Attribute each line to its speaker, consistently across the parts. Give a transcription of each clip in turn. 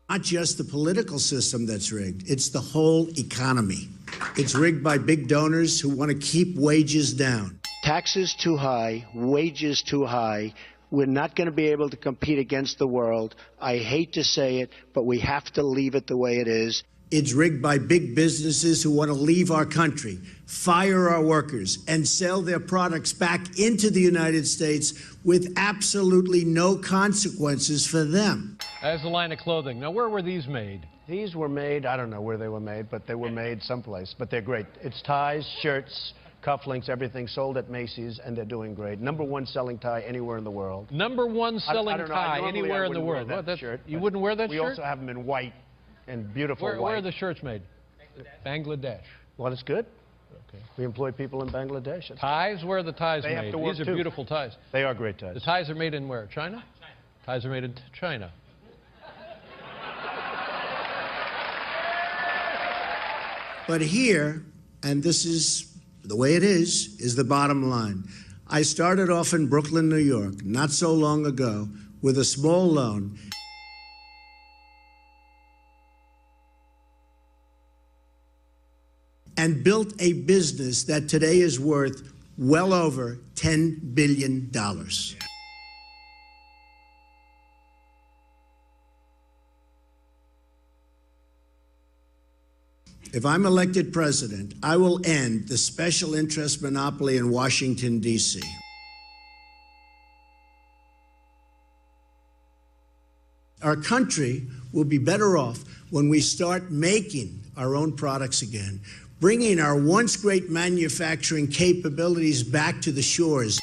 Speaker 1: Not just the political system that's rigged, it's the whole economy. It's rigged by big donors who want to keep wages down. Taxes too high, wages too high. We're not going to be able to compete against the world. I hate to say it, but we have to leave it the way it is. It's rigged by big businesses who want to leave our country, fire our workers, and sell their products back into the United States with absolutely no consequences for them.
Speaker 2: As a line of clothing. Now, where were these made?
Speaker 3: These were made, I don't know where they were made, but they were made someplace. But they're great. It's ties, shirts, cufflinks, everything sold at Macy's, and they're doing great. #1 selling tie anywhere in the world.
Speaker 2: #1 selling tie anywhere in the world.
Speaker 3: Shirt,
Speaker 2: you wouldn't wear that shirt?
Speaker 3: We also have them in white and beautiful white.
Speaker 2: Where are the shirts made? Bangladesh.
Speaker 3: Well, it's good.
Speaker 2: Okay.
Speaker 3: We employ people in Bangladesh.
Speaker 2: Ties? Where are the ties
Speaker 3: they
Speaker 2: made?
Speaker 3: Have to work
Speaker 2: These are
Speaker 3: too.
Speaker 2: beautiful ties.
Speaker 3: They are great ties.
Speaker 2: The ties are made in where? China? Ties are made in China.
Speaker 1: But here, and this is the way it is the bottom line. I started off in Brooklyn, New York, not so long ago, with a small loan. And built a business that today is worth well over $10 billion. If I'm elected president, I will end the special interest monopoly in Washington, D.C. Our country will be better off when we start making our own products again, bringing our once great manufacturing capabilities back to the shores.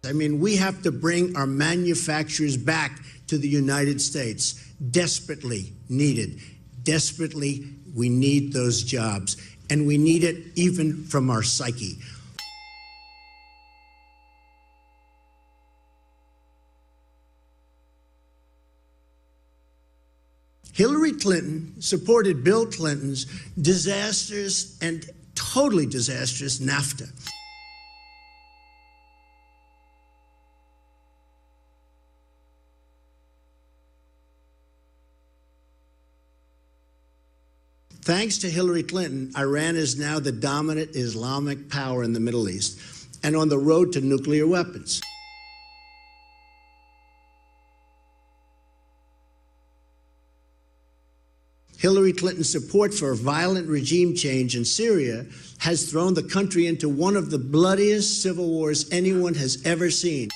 Speaker 1: I mean, we have to bring our manufacturers back to the United States. Desperately needed. Desperately, we need those jobs. And we need it even from our psyche. Hillary Clinton supported Bill Clinton's disastrous and totally disastrous NAFTA. Thanks to Hillary Clinton, Iran is now the dominant Islamic power in the Middle East and on the road to nuclear weapons. Hillary Clinton's support for violent regime change in Syria has thrown the country into one of the bloodiest civil wars anyone has ever seen.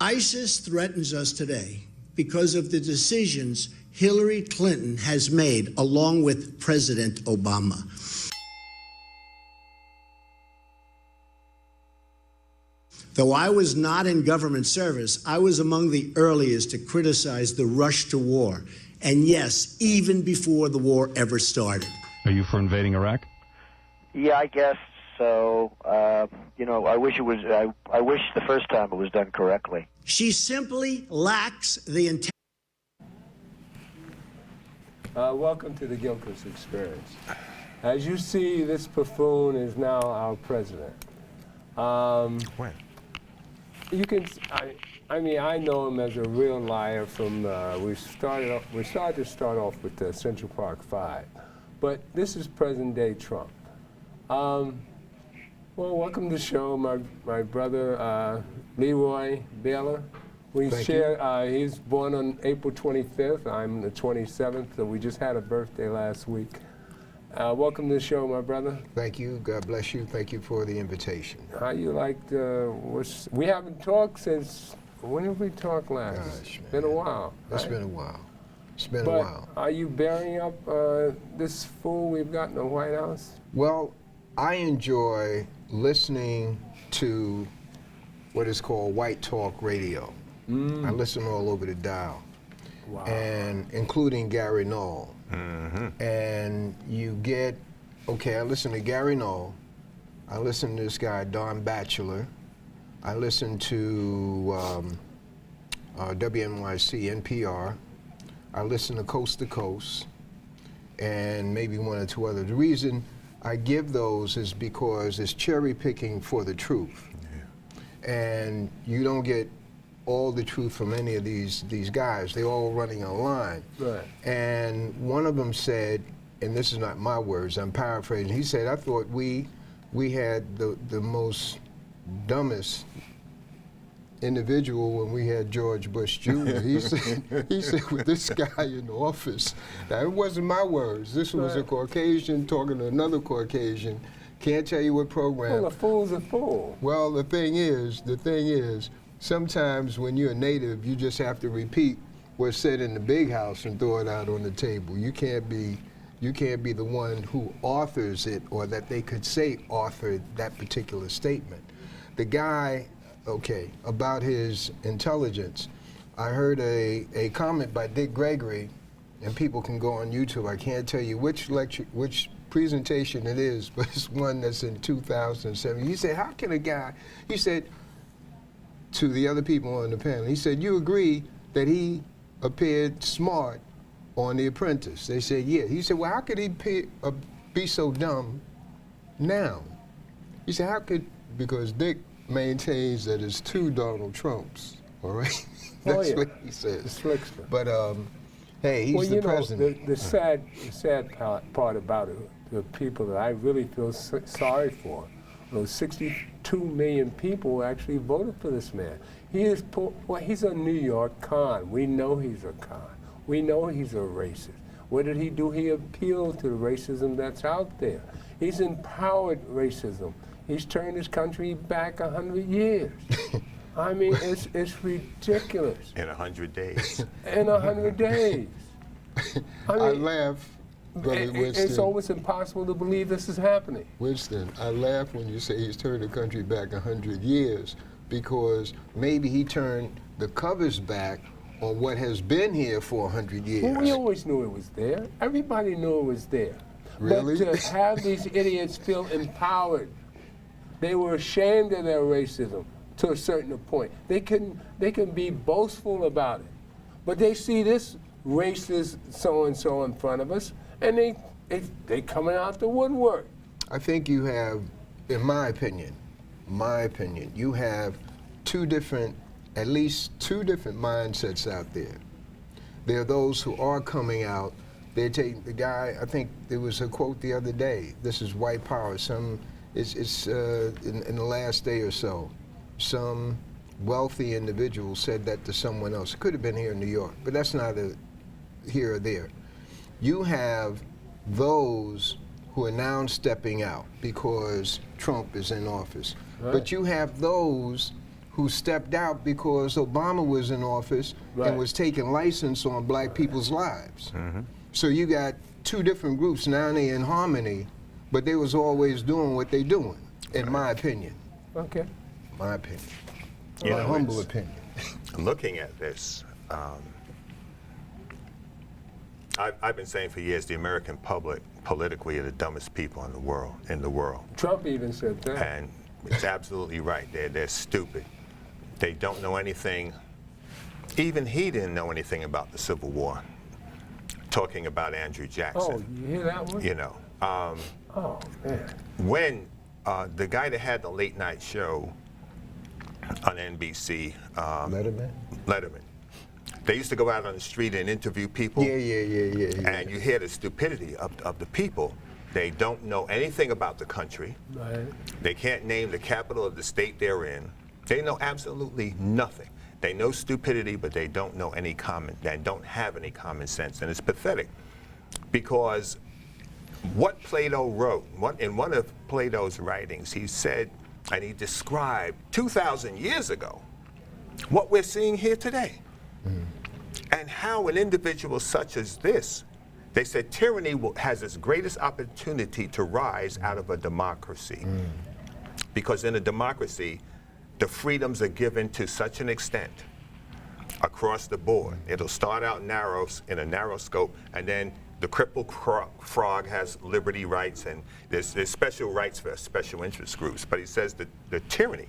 Speaker 1: ISIS threatens us today because of the decisions Hillary Clinton has made along with President Obama. Though I was not in government service, I was among the earliest to criticize the rush to war. And yes, even before the war ever started.
Speaker 4: Are you for invading Iraq?
Speaker 5: Yeah, I guess so. You know, I wish I wish the first time it was done correctly.
Speaker 1: She simply lacks the intent.
Speaker 6: Welcome to the Gilchrist Experience. As you see, this buffoon is now our president.
Speaker 4: When?
Speaker 6: You can, I mean, I know him as a real liar from, we started to start off with Central Park 5. But this is present-day Trump. Well, welcome to the show, my brother, Leroy Baylor. We share, he's born on April 25th. I'm the 27th, so we just had a birthday last week. Welcome to the show, my brother.
Speaker 7: Thank you. God bless you. Thank you for the invitation.
Speaker 6: How you like we haven't talked since, when did we talk last?
Speaker 7: Gosh, man.
Speaker 6: Been a while.
Speaker 7: It's
Speaker 6: right?
Speaker 7: been a while. It's been
Speaker 6: But
Speaker 7: a while.
Speaker 6: Are you bearing up this fool we've got in the White House?
Speaker 7: Well, I enjoy listening to what is called white talk radio. I listen all over the dial.
Speaker 6: Wow.
Speaker 7: And including Gary Null. And you get, okay, I listen to Gary Null. I listen to this guy, Don Batchelor. I listen to WNYC, NPR. I listen to Coast, and maybe one or two others. The reason I give those is because it's cherry picking for the truth. And you don't get all the truth from any of these guys. They're all running a line.
Speaker 6: Right.
Speaker 7: And one of them said, and this is not my words, I'm paraphrasing, he said, I thought we had the most dumbest individual when we had George Bush Jr. He said, with this guy in the office, now it wasn't my words, this was a Caucasian talking to another Caucasian, can't tell you what program.
Speaker 6: Well, a fool's a fool.
Speaker 7: Well, the thing is, sometimes when you're a native, you just have to repeat what's said in the big house and throw it out on the table. You can't be the one who authors it, or that they could say authored that particular statement. The guy, okay, about his intelligence, I heard a comment by Dick Gregory, and people can go on YouTube. I can't tell you which presentation it is, but it's one that's in 2007. He said, how can a guy, he said to the other people on the panel, he said, you agree that he appeared smart on The Apprentice? They said, yeah. He said, well, how could he be so dumb now? He said, how could, because Dick maintains that it's two Donald Trumps, all right? That's what he says.
Speaker 6: It's slickster.
Speaker 7: But hey, he's the president.
Speaker 6: The sad part about it, the people that I really feel sorry for, those 62 million people who actually voted for this man. He's a New York con. We know he's a con. We know he's a racist. What did he do? He appealed to the racism that's out there. He's empowered racism. He's turned his country back 100 years. I mean, it's ridiculous.
Speaker 8: In 100 days.
Speaker 6: In 100 days. I mean,
Speaker 7: I laugh, Brother Winston.
Speaker 6: It's almost impossible to believe this is happening.
Speaker 7: Winston, I laugh when you say he's turned the country back 100 years, because maybe he turned the covers back on what has been here for 100 years.
Speaker 6: Well, we always knew it was there. Everybody knew it was there.
Speaker 7: Really?
Speaker 6: But to have these idiots feel empowered, they were ashamed of their racism to a certain point. They can be boastful about it. But they see this racist so-and-so in front of us, and they coming out the woodwork.
Speaker 7: I think you have, in my opinion, you have at least two different mindsets out there. There are those who are coming out. They take the guy, I think there was a quote the other day, this is white power, it's in the last day or so, some wealthy individual said that to someone else. It could have been here in New York, but that's not here or there. You have those who are now stepping out because Trump is in office. Right. But you have those who stepped out because Obama was in office and was taking license on black people's lives. Mm-hmm. So you got two different groups, now they're in harmony, but they was always doing what they doing, in my opinion.
Speaker 6: Okay.
Speaker 7: My opinion. My humble opinion.
Speaker 8: Looking at this, I've been saying for years the American public politically are the dumbest people in the world.
Speaker 6: Trump even said that.
Speaker 8: And it's absolutely right. They're stupid. They don't know anything. Even he didn't know anything about the Civil War. Talking about Andrew Jackson.
Speaker 6: Oh, you hear that one?
Speaker 8: You know.
Speaker 6: Oh, man.
Speaker 8: When the guy that had the late night show on NBC, Letterman, they used to go out on the street and interview people.
Speaker 7: Yeah.
Speaker 8: And you hear the stupidity of the people. They don't know anything about the country.
Speaker 6: Right.
Speaker 8: They can't name the capital of the state they're in. They know absolutely nothing. They know stupidity, but they don't know they don't have any common sense. And it's pathetic, because what Plato wrote, in one of Plato's writings, he said, and he described 2,000 years ago, what we're seeing here today. Mm. And how an individual such as this, they said tyranny has its greatest opportunity to rise out of a democracy. Mm. Because in a democracy, the freedoms are given to such an extent across the board. It'll start out in a narrow scope, and then the crippled frog has liberty rights, and there's special rights for special interest groups. But he says that the tyranny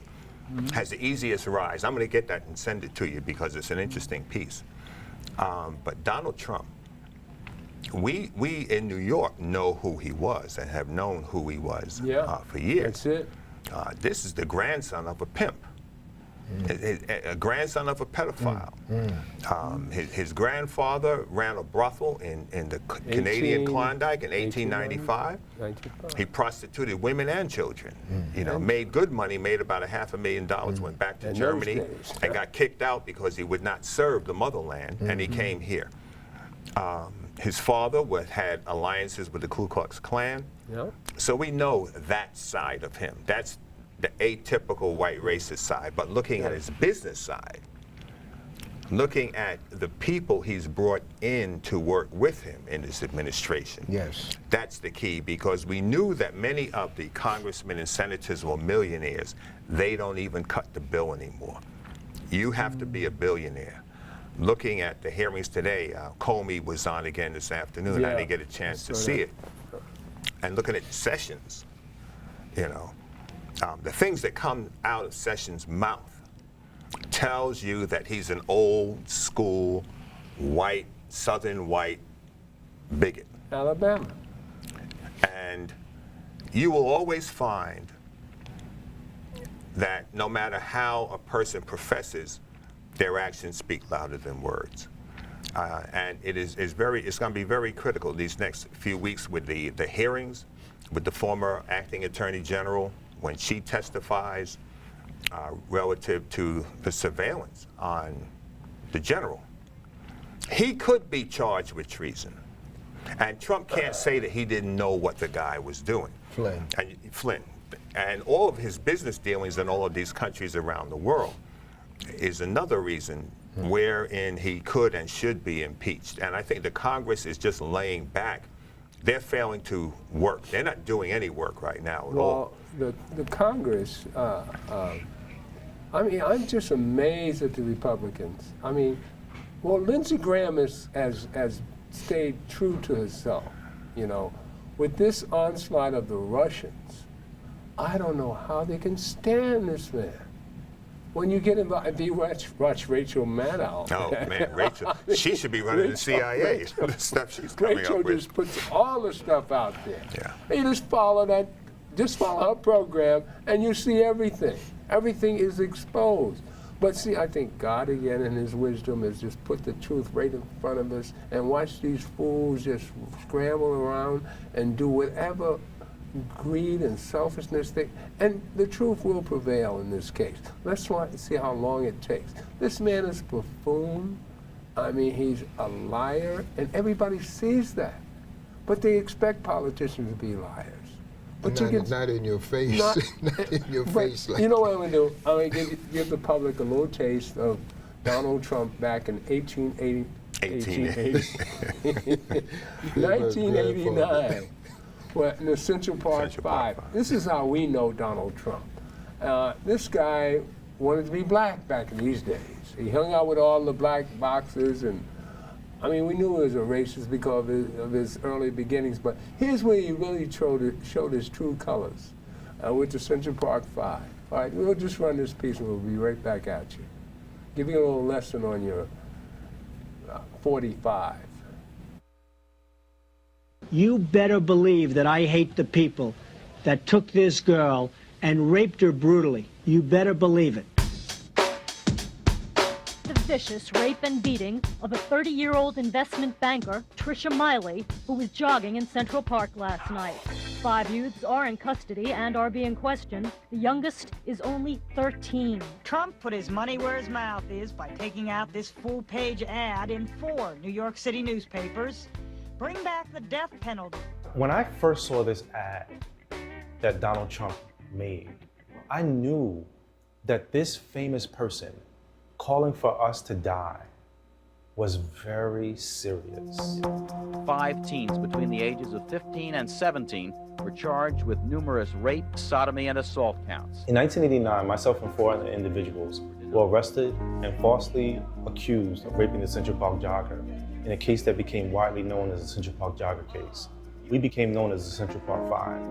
Speaker 8: has the easiest rise. I'm going to get that and send it to you because it's an interesting piece. But Donald Trump, we in New York know who he was and have known who he was for years.
Speaker 6: That's it.
Speaker 8: This is the grandson of a pimp. A grandson of a pedophile. His grandfather ran a brothel in the Canadian Klondike in 1895. He prostituted women and children. You know, made good money, made about $500,000, went back to Germany and got kicked out because he would not serve the motherland, and he came here. His father had alliances with the Ku Klux Klan. So we know that side of him. That's the atypical white racist side. But looking at his business side, looking at the people he's brought in to work with him in this administration, that's the key, because we knew that many of the congressmen and senators were millionaires. They don't even cut the bill anymore. You have to be a billionaire. Looking at the hearings today, Comey was on again this afternoon. I didn't get a chance to see it. And looking at Sessions, you know, the things that come out of Sessions' mouth tells you that he's an old school, white, Southern white bigot.
Speaker 6: Alabama.
Speaker 8: And you will always find that no matter how a person professes, their actions speak louder than words. And it's going to be very critical these next few weeks with the hearings, with the former acting attorney general, when she testifies relative to the surveillance on the general. He could be charged with treason. And Trump can't say that he didn't know what the guy was doing. Flynn. And all of his business dealings in all of these countries around the world is another reason wherein he could and should be impeached. And I think the Congress is just laying back. They're failing to work. They're not doing any work right now at all.
Speaker 6: Well, the Congress, I mean, I'm just amazed at the Republicans. I mean, well, Lindsey Graham has stayed true to herself, you know. With this onslaught of the Russians, I don't know how they can stand this man. When you get involved, if you watch Rachel Maddow.
Speaker 8: Oh, man, Rachel. She should be running the CIA. The stuff she's coming
Speaker 6: Rachel
Speaker 8: up with.
Speaker 6: just puts all the stuff out there.
Speaker 8: Yeah.
Speaker 6: You just follow her program, and you see everything. Everything is exposed. But see, I think God, again, in his wisdom, has just put the truth right in front of us and watch these fools just scramble around and do whatever greed and selfishness and the truth will prevail in this case. Let's see how long it takes. This man is a buffoon. I mean, he's a liar, and everybody sees that. But they expect politicians to be liars. But
Speaker 7: not in your face. Not in your face.
Speaker 6: Like, you know what I'm going to do? I'm going to give the public a little taste of Donald Trump back in 1989. Well, in the Central Park 5. This is how we know Donald Trump. This guy wanted to be black back in these days. He hung out with all the black boxers, and I mean, we knew he was a racist because of his early beginnings, but here's where he really showed his true colors with the Central Park 5. All right, we'll just run this piece and we'll be right back at you. Give you a little lesson on your 45.
Speaker 9: You better believe that I hate the people that took this girl and raped her brutally. You better believe it.
Speaker 10: The vicious rape and beating of a 30-year-old investment banker, Tricia Miley, who was jogging in Central Park last night. 5 youths are in custody and are being questioned. The youngest is only 13.
Speaker 11: Trump put his money where his mouth is by taking out this full-page ad in 4 New York City newspapers. Bring back the death penalty.
Speaker 12: When I first saw this ad that Donald Trump made, I knew that this famous person calling for us to die was very serious.
Speaker 13: 5 teens between the ages of 15 and 17 were charged with numerous rape, sodomy, and assault counts.
Speaker 12: In 1989, myself and 4 other individuals were arrested and falsely accused of raping the Central Park jogger in a case that became widely known as the Central Park jogger case. We became known as the Central Park 5.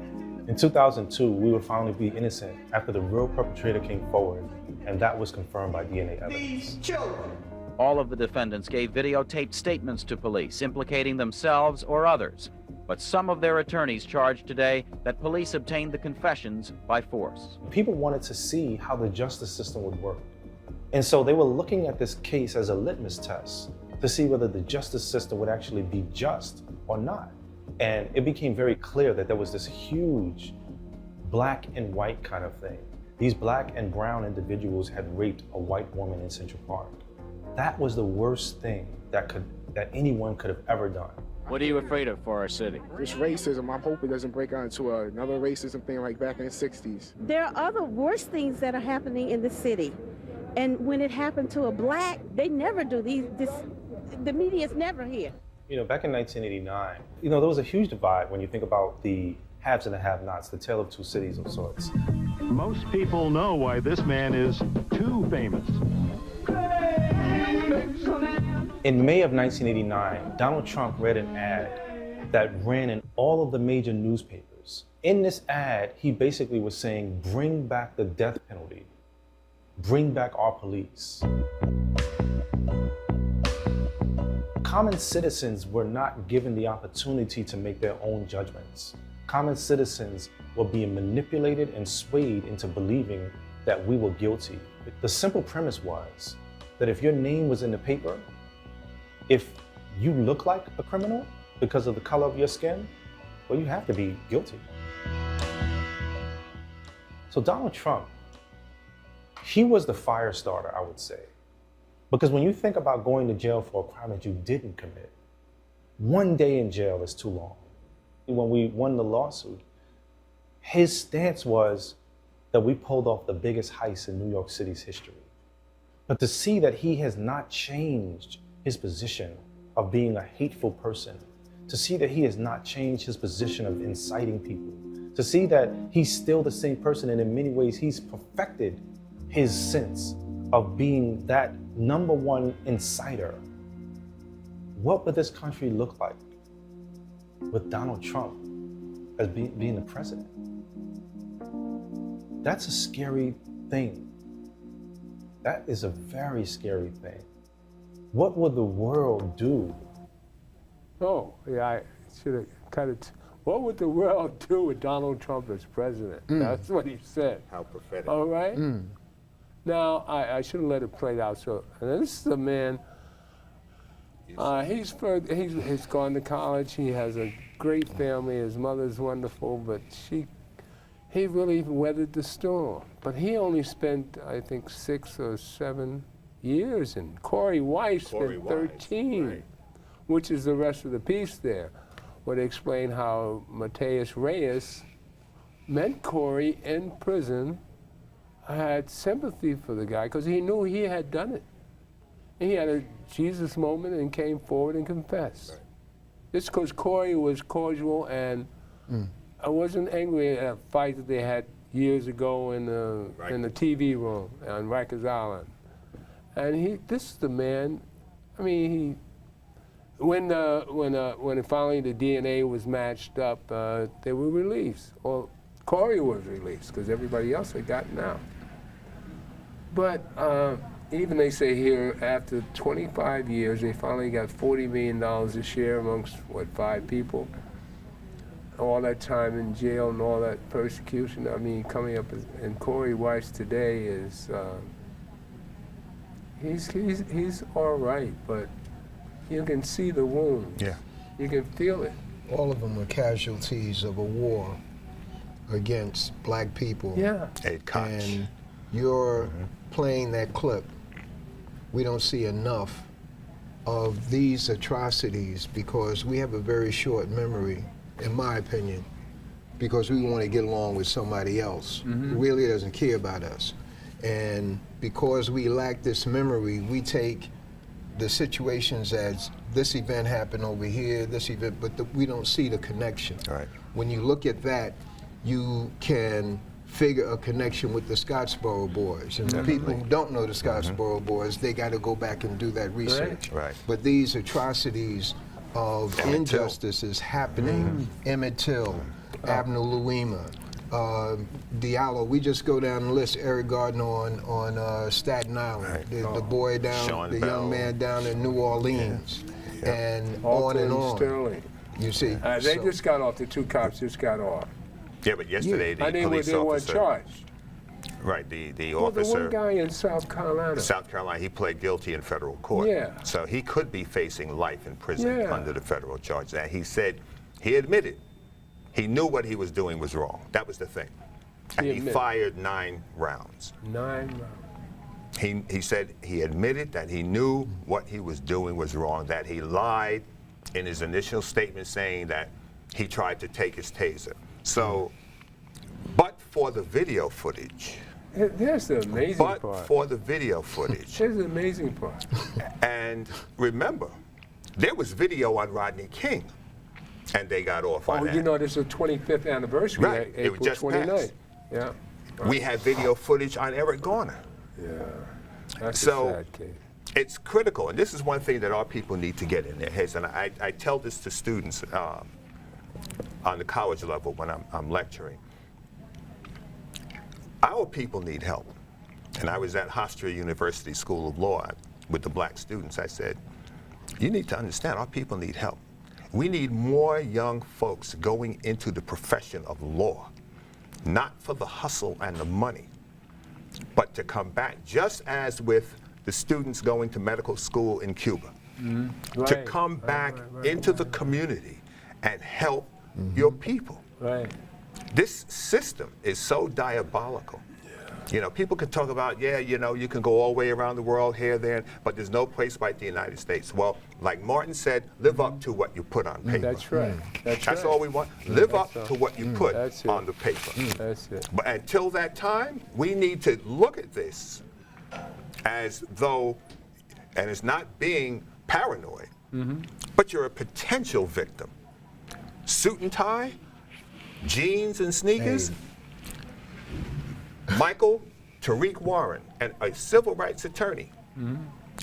Speaker 12: In 2002, we were found to be innocent after the real perpetrator came forward, and that was confirmed by DNA evidence.
Speaker 14: These children
Speaker 13: All of the defendants gave videotaped statements to police implicating themselves or others, but some of their attorneys charged today that police obtained the confessions by force.
Speaker 12: People wanted to see how the justice system would work. And so they were looking at this case as a litmus test to see whether the justice system would actually be just or not. And it became very clear that there was this huge black and white kind of thing. These black and brown individuals had raped a white woman in Central Park. That was the worst thing that anyone could have ever done.
Speaker 13: What are you afraid of for our city?
Speaker 14: This racism, I'm hoping it doesn't break out into another racism thing like back in the 60s.
Speaker 15: There are other worse things that are happening in the city. And when it happened to a black, they never do the media's never here.
Speaker 12: You know, back in 1989, there was a huge divide when you think about the haves and the have-nots, the tale of two cities of sorts.
Speaker 16: Most people know why this man is too famous.
Speaker 12: In May of 1989, Donald Trump read an ad that ran in all of the major newspapers. In this ad, he basically was saying, bring back the death penalty. Bring back our police. Common citizens were not given the opportunity to make their own judgments. Common citizens were being manipulated and swayed into believing that we were guilty. The simple premise was that if your name was in the paper, if you look like a criminal because of the color of your skin, well, you have to be guilty. So Donald Trump, he was the fire starter, I would say. Because when you think about going to jail for a crime that you didn't commit, 1 day in jail is too long. When we won the lawsuit, his stance was that we pulled off the biggest heist in New York City's history. But to see that he has not changed his position of being a hateful person, to see that he has not changed his position of inciting people, to see that he's still the same person and in many ways he's perfected his sense of being that #1 inciter. What would this country look like with Donald Trump as being the president? That's a scary thing. That is a very scary thing. What would the world do?
Speaker 6: Oh, yeah, I should have cut it. What would the world do with Donald Trump as president? That's what he said.
Speaker 8: How prophetic.
Speaker 6: All right? Now, I should have let it play out. So, and this is a man, he's gone to college. He has a great family. His mother's wonderful, but he really weathered the storm. But he only spent, I think, 6 or 7 years, and Corey Weiss spent 13, right, which is the rest of the piece there, where they explain how Mateus Reyes met Corey in prison, had sympathy for the guy because he knew he had done it. And he had a Jesus moment and came forward and confessed. Right. It's because Corey was cordial and I wasn't angry at a fight that they had years ago in the TV room on Rikers Island. And this is the man. I mean, when finally the DNA was matched up, they were released. Or Corey was released because everybody else had gotten out. But even they say here, after 25 years, they finally got $40 million a share amongst, 5 people? All that time in jail and all that persecution, I mean, coming up, and Corey Weiss today is, he's all right, but you can see the wound.
Speaker 7: Yeah.
Speaker 6: You can feel it.
Speaker 7: All of them were casualties of a war against black people.
Speaker 6: Yeah.
Speaker 7: And you're playing that clip. We don't see enough of these atrocities because we have a very short memory, in my opinion, because we want to get along with somebody else who really doesn't care about us. And because we lack this memory, we take the situations as this event happened over here, this event, but we don't see the connection.
Speaker 8: Right.
Speaker 7: When you look at that, you can figure a connection with the Scottsboro Boys. And the people who don't know the Scottsboro Boys, they got to go back and do that research.
Speaker 8: Right.
Speaker 7: But these atrocities of injustice is happening. Emmett Till, Abner Louima, Diallo. We just go down the list. Eric Gardner on Staten Island. The boy down,
Speaker 8: Sean
Speaker 7: the
Speaker 8: Bell.
Speaker 7: young man down in New Orleans, and on and on.
Speaker 6: Sterling.
Speaker 7: You see,
Speaker 6: They just got off. The two cops just got off.
Speaker 8: Yeah, but yesterday the
Speaker 6: they
Speaker 8: police
Speaker 6: weren't
Speaker 8: officer.
Speaker 6: charged.
Speaker 8: Right, the
Speaker 6: Well,
Speaker 8: officer.
Speaker 6: the one guy in South Carolina.
Speaker 8: South Carolina, he pled guilty in federal court.
Speaker 6: Yeah.
Speaker 8: So he could be facing life in prison
Speaker 6: Yeah.
Speaker 8: under the federal charge. And he said, he admitted, he knew what he was doing was wrong. That was the thing. And he fired 9 rounds.
Speaker 6: 9 rounds.
Speaker 8: He said he admitted that he knew what he was doing was wrong, that he lied in his initial statement saying that he tried to take his taser. So, but for the video footage.
Speaker 6: There's the amazing part.
Speaker 8: But for the video footage.
Speaker 6: There's the amazing part.
Speaker 8: And remember, there was video on Rodney King, and they got off on that.
Speaker 6: You know, this is the 25th anniversary,
Speaker 8: Right. It
Speaker 6: April
Speaker 8: just
Speaker 6: 29th.
Speaker 8: passed.
Speaker 6: Yeah.
Speaker 8: We had video footage on Eric Garner.
Speaker 6: Yeah. That's
Speaker 8: So
Speaker 6: a sad case.
Speaker 8: it's critical, and this is one thing that our people need to get in their heads, and I tell this to students on the college level when I'm lecturing. Our people need help. And I was at Hofstra University School of Law with the black students. I said, you need to understand, our people need help. We need more young folks going into the profession of law, not for the hustle and the money, but to come back, just as with the students going to medical school in Cuba, to come back into the community and help your people.
Speaker 6: Right.
Speaker 8: This system is so diabolical. You know, people can talk about, you know, you can go all the way around the world, here, there, but there's no place like the United States. Well, like Martin said, live up to what you put on paper.
Speaker 6: That's right.
Speaker 8: That's all we want. Live up to what you put on the paper.
Speaker 6: That's it.
Speaker 8: But until that time, we need to look at this as though, and it's not being paranoid, but you're a potential victim. Suit and tie, jeans and sneakers. Michael Tariq Warren, a civil rights attorney,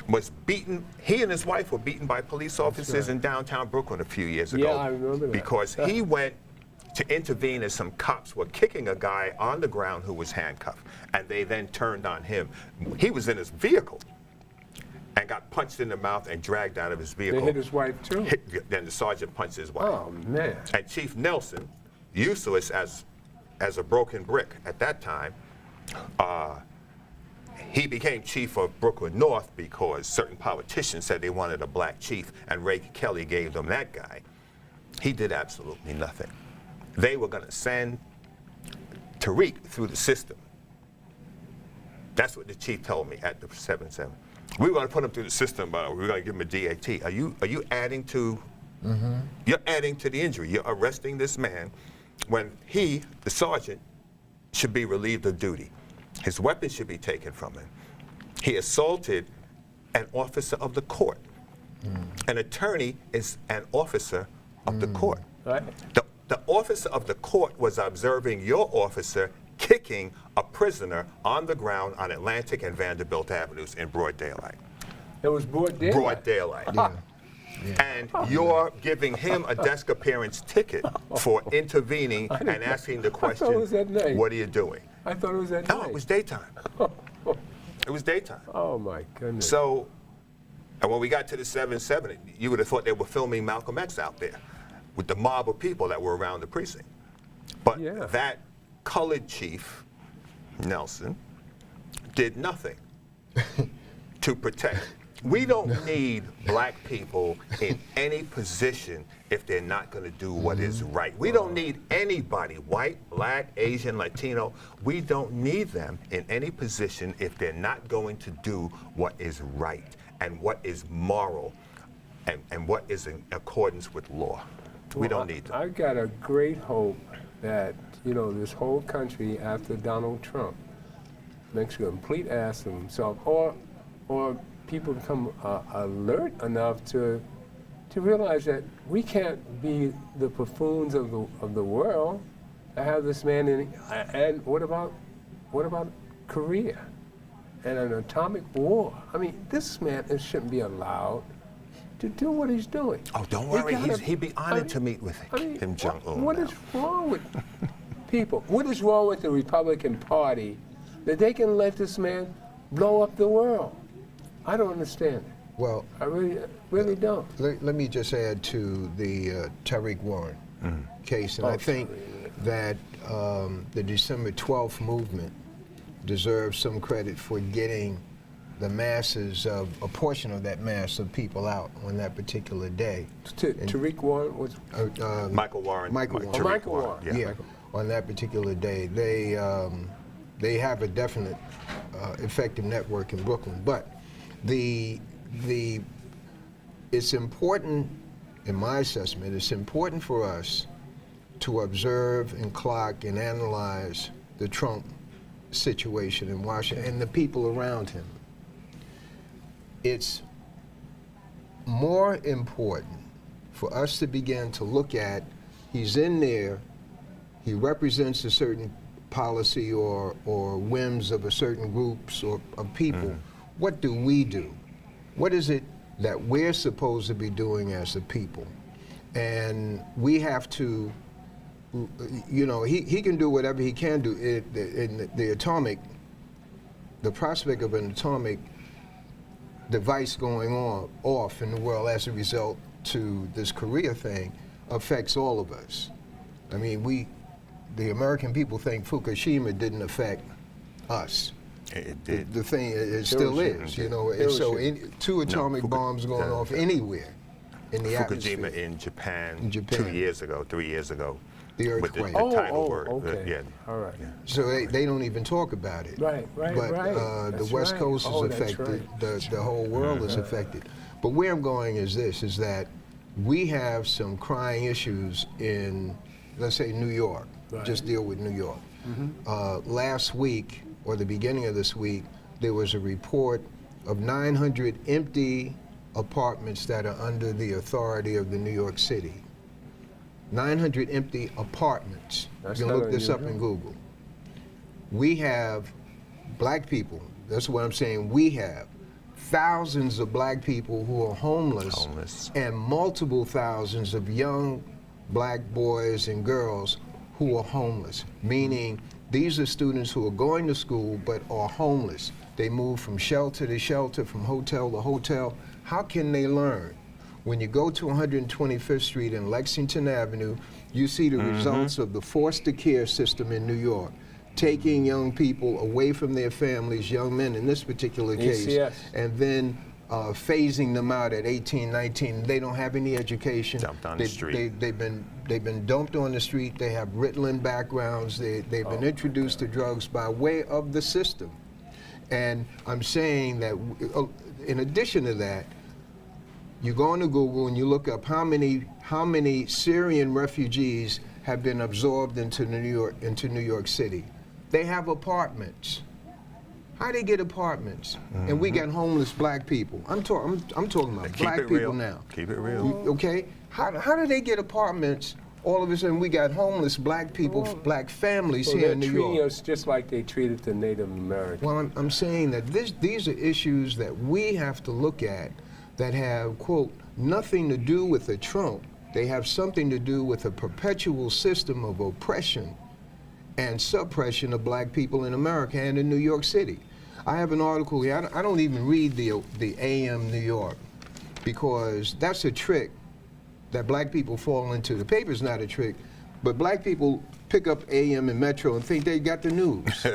Speaker 8: was beaten. He and his wife were beaten by police officers in downtown Brooklyn a few years ago.
Speaker 6: Yeah, I remember that.
Speaker 8: Because he went to intervene as some cops were kicking a guy on the ground who was handcuffed, and they then turned on him. He was in his vehicle and got punched in the mouth and dragged out of his vehicle.
Speaker 6: They hit his wife too.
Speaker 8: Then the sergeant punched his wife.
Speaker 6: Oh man!
Speaker 8: And Chief Nelson, useless as a broken brick at that time, he became chief of Brooklyn North because certain politicians said they wanted a black chief, and Ray Kelly gave them that guy. He did absolutely nothing. They were going to send Tariq through the system. That's what the chief told me at the 7-7. We were going to put him through the system, but we were going to give him a DAT. Are you adding to? You're adding to the injury. You're arresting this man when he, the sergeant, should be relieved of duty. His weapon should be taken from him. He assaulted an officer of the court. An attorney is an officer of the court.
Speaker 6: Right.
Speaker 8: The officer of the court was observing your officer kicking a prisoner on the ground on Atlantic and Vanderbilt Avenues in broad daylight.
Speaker 6: It was broad daylight.
Speaker 8: Broad daylight. And you're giving him a desk appearance ticket for intervening and asking the question,
Speaker 6: I thought it was at night.
Speaker 8: what are you doing?
Speaker 6: I thought it was at night.
Speaker 8: No, it was daytime. It was daytime.
Speaker 6: Oh my goodness.
Speaker 8: So, and when we got to the 7-7, you would have thought they were filming Malcolm X out there with the mob of people that were around the precinct. But that colored chief, Nelson, did nothing to protect. We don't need black people in any position if they're not going to do what is right. We don't need anybody, white, black, Asian, Latino. We don't need them in any position if they're not going to do what is right and what is moral and what is in accordance with law. We don't need them.
Speaker 6: I've got a great hope that, you know, this whole country after Donald Trump makes a complete ass of himself, or people become alert enough to realize that we can't be the buffoons of the world. To have this man in, and what about Korea and an atomic war? I mean, this man shouldn't be allowed to do what he's doing.
Speaker 8: Oh, don't worry. He'd be honored to meet with Kim Jong-un.
Speaker 6: What is wrong with people. What is wrong with the Republican Party that they can let this man blow up the world? I don't understand it.
Speaker 7: Well,
Speaker 6: I really don't.
Speaker 7: Let me just add to the Tariq Warren case, and I think that the December 12th movement deserves some credit for getting the masses of a portion of that mass of people out on that particular day.
Speaker 6: Tariq Warren was
Speaker 8: Michael Warren.
Speaker 7: Michael Warren.
Speaker 6: Michael Warren.
Speaker 7: Yeah. On that particular day, they have a definite effective network in Brooklyn, but it's important, in my assessment, it's important for us to observe and clock and analyze the Trump situation in Washington and the people around him. It's more important for us to begin to look at, he's in there, he represents a certain policy or whims of a certain groups or of people. What do we do? What is it that we're supposed to be doing as a people? And we have to, you know, he can do whatever he can do. In the prospect of an atomic device going off in the world as a result to this Korea thing affects all of us. I mean, the American people think Fukushima didn't affect us.
Speaker 8: It did.
Speaker 7: The thing, it still is, you know. And so, two atomic bombs going off anywhere in the atmosphere.
Speaker 8: Fukushima in Japan 2 years ago, 3 years ago.
Speaker 7: The earthquake.
Speaker 8: With the tidal word.
Speaker 6: Okay.
Speaker 8: Yeah.
Speaker 6: All right.
Speaker 8: Yeah.
Speaker 7: So they don't even talk about it.
Speaker 6: Right.
Speaker 7: But the West Coast is affected. The whole world is affected. But where I'm going is this: is that we have some crying issues in, let's say, New York.
Speaker 6: Right.
Speaker 7: Just deal with New York. Last week, or the beginning of this week, there was a report of 900 empty apartments that are under the authority of the New York City. 900 empty apartments. You can look this up in Google. We have black people, that's what I'm saying, we have thousands of black people who are homeless. And multiple thousands of young black boys and girls who are homeless, meaning these are students who are going to school but are homeless. They move from shelter to shelter, from hotel to hotel. How can they learn? When you go to 125th Street and Lexington Avenue, you see the results of the foster care system in New York, taking young people away from their families, young men in this particular case, and then phasing them out at 18, 19. They don't have any education.
Speaker 8: Dumped on the street.
Speaker 7: They've been dumped on the street. They have Ritalin backgrounds. They've been introduced to drugs by way of the system. And I'm saying that, in addition to that, you go into Google and you look up how many Syrian refugees have been absorbed into New York City. They have apartments. How they get apartments? And we got homeless black people. I'm talking about black people now.
Speaker 8: Keep it real.
Speaker 7: Okay? How do they get apartments? All of a sudden, we got homeless black people, black families here in New York.
Speaker 6: They're treating us just like they treated the Native Americans.
Speaker 7: Well, I'm saying that these are issues that we have to look at that have, quote, nothing to do with the Trump. They have something to do with a perpetual system of oppression and suppression of black people in America and in New York City. I have an article here. I don't even read the AM New York, because that's a trick that black people fall into. The paper's not a trick, but black people pick up AM and Metro and think they got the news.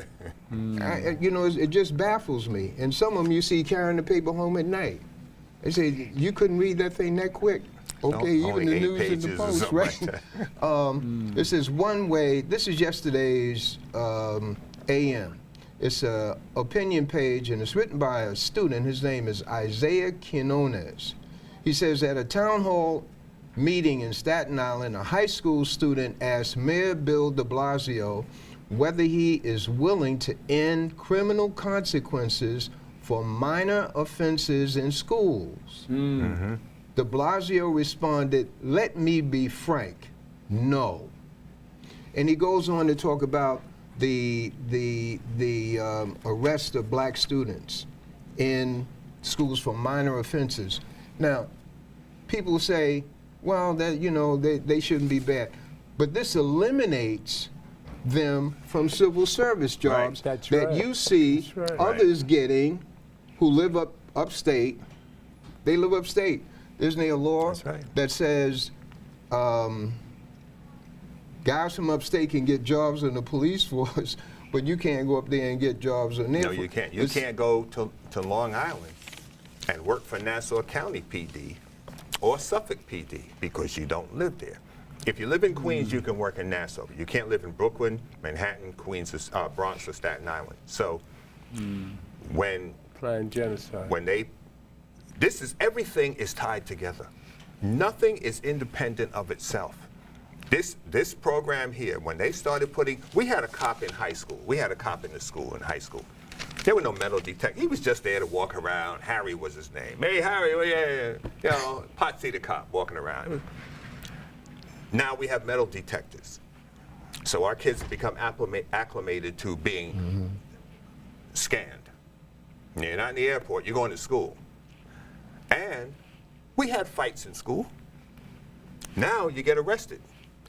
Speaker 7: You know, it just baffles me. And some of them you see carrying the paper home at night. They say, you couldn't read that thing that quick? Okay, even the news and the Post, right? This is one way. This is yesterday's AM. It's an opinion page, and it's written by a student. His name is Isaiah Quinones. He says, at a town hall meeting in Staten Island, a high school student asked Mayor Bill de Blasio whether he is willing to end criminal consequences for minor offenses in schools. De Blasio responded, let me be frank, no. And he goes on to talk about the arrest of black students in schools for minor offenses. Now, people say, well, that, you know, they shouldn't be bad. But this eliminates them from civil service jobs
Speaker 6: That's
Speaker 7: that
Speaker 6: right.
Speaker 7: you see others getting who live upstate. They live upstate. Isn't there a law that says guys from upstate can get jobs in the police force, but you can't go up there and get jobs in there?
Speaker 8: No, you can't. You can't go to Long Island and work for Nassau County PD or Suffolk PD because you don't live there. If you live in Queens, you can work in Nassau. You can't live in Brooklyn, Manhattan, Queens, Bronx, or Staten Island. So when
Speaker 6: Plan genocide.
Speaker 8: when they, everything is tied together. Nothing is independent of itself. This program here, when they started we had a cop in high school. We had a cop in the school in high school. There were no metal detectors. He was just there to walk around. Harry was his name. Hey, Harry, well, yeah. You know, Potsy the cop walking around. Now we have metal detectors. So our kids have become acclimated to being scanned. You're not in the airport, you're going to school. And we had fights in school. Now you get arrested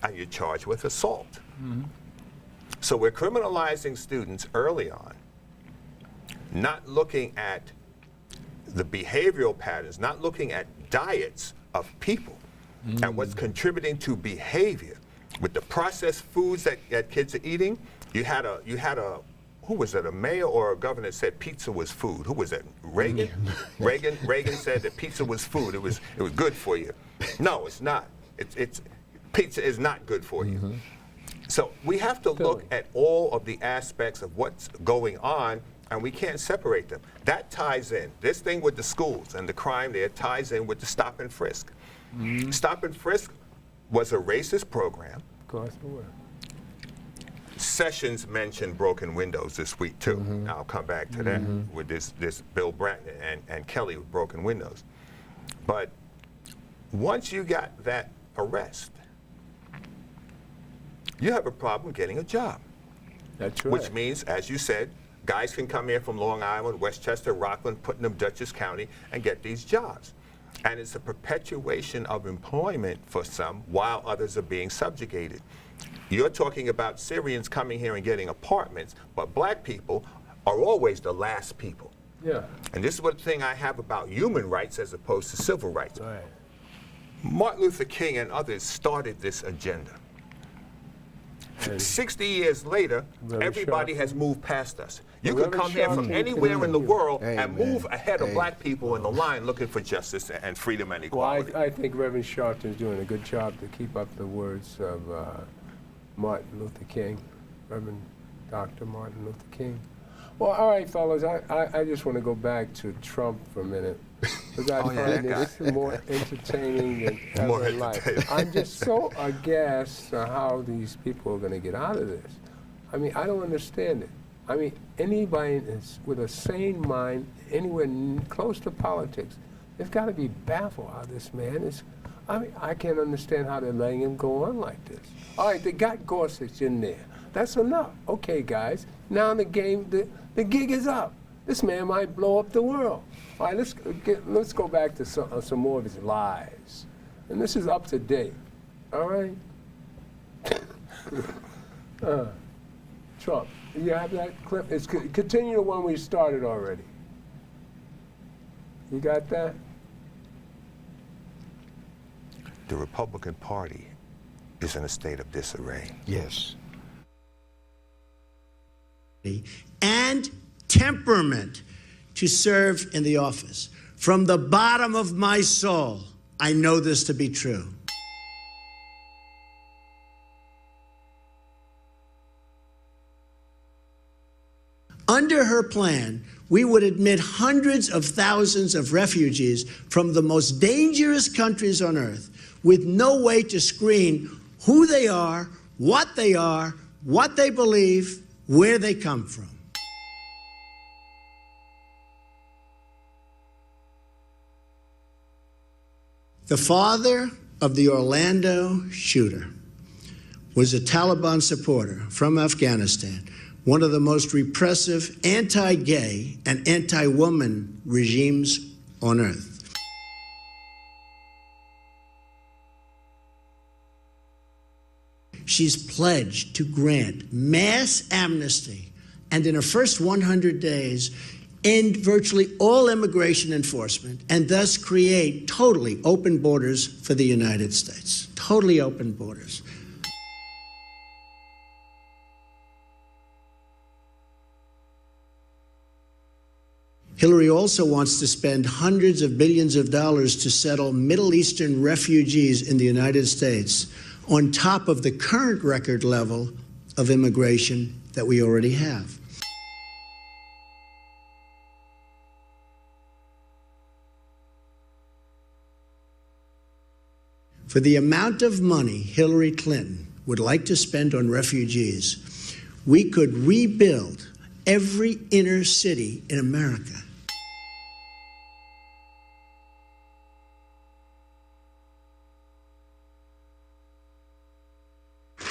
Speaker 8: and you're charged with assault. So we're criminalizing students early on, not looking at the behavioral patterns, not looking at diets of people and what's contributing to behavior. With the processed foods that kids are eating, you had a who was it, a mayor or a governor that said pizza was food? Who was that? Reagan? Reagan said that pizza was food. It was good for you. No, it's not. Pizza is not good for you. So we have to look at all of the aspects of what's going on, and we can't separate them. That ties in. This thing with the schools and the crime there ties in with the stop and frisk. Stop and frisk was a racist program.
Speaker 6: Of course it was.
Speaker 8: Sessions mentioned broken windows this week too. I'll come back to that with this Bill Bratton and Kelly with broken windows. But once you got that arrest, you have a problem getting a job.
Speaker 6: That's right.
Speaker 8: Which means, as you said, guys can come here from Long Island, Westchester, Rockland, Putnam, Dutchess County, and get these jobs. And it's a perpetuation of employment for some while others are being subjugated. You're talking about Syrians coming here and getting apartments, but black people are always the last people.
Speaker 6: Yeah.
Speaker 8: And this is what thing I have about human rights as opposed to civil rights.
Speaker 6: Right.
Speaker 8: Martin Luther King and others started this agenda. 60 years later, everybody has moved past us. You could come here from anywhere in the world and move ahead of black people in the line looking for justice and freedom and equality.
Speaker 6: Well, I think Reverend Sharpton is doing a good job to keep up the words of Martin Luther King, Reverend Dr. Martin Luther King. Well, all right, fellas, I just want to go back to Trump for a minute, because I find this more entertaining than ever in life. I'm just so aghast at how these people are going to get out of this. I mean, I don't understand it. I mean, anybody with a sane mind, anywhere close to politics, they've got to be baffled how this man is. I mean, I can't understand how they're letting him go on like this. All right, they got Gorsuch in there. That's enough. Okay, guys, now the game, the gig is up. This man might blow up the world. All right, let's go back to some more of his lies. And this is up to date, all right? Trump, you have that clip? It's continue the one we started already. You got that?
Speaker 8: The Republican Party is in a state of disarray.
Speaker 7: Yes.
Speaker 1: And temperament to serve in the office. From the bottom of my soul, I know this to be true. Under her plan, we would admit hundreds of thousands of refugees from the most dangerous countries on earth with no way to screen who they are, what they believe, where they come from. The father of the Orlando shooter was a Taliban supporter from Afghanistan, one of the most repressive anti-gay and anti-woman regimes on earth. she's pledged to grant mass amnesty and in her first 100 days end virtually all immigration enforcement and thus create totally open borders for the United States. Totally open borders. Hillary also wants to spend hundreds of billions of dollars to settle Middle Eastern refugees in the United States on top of the current record level of immigration that we already have. For the amount of money Hillary Clinton would like to spend on refugees, we could rebuild every inner city in America.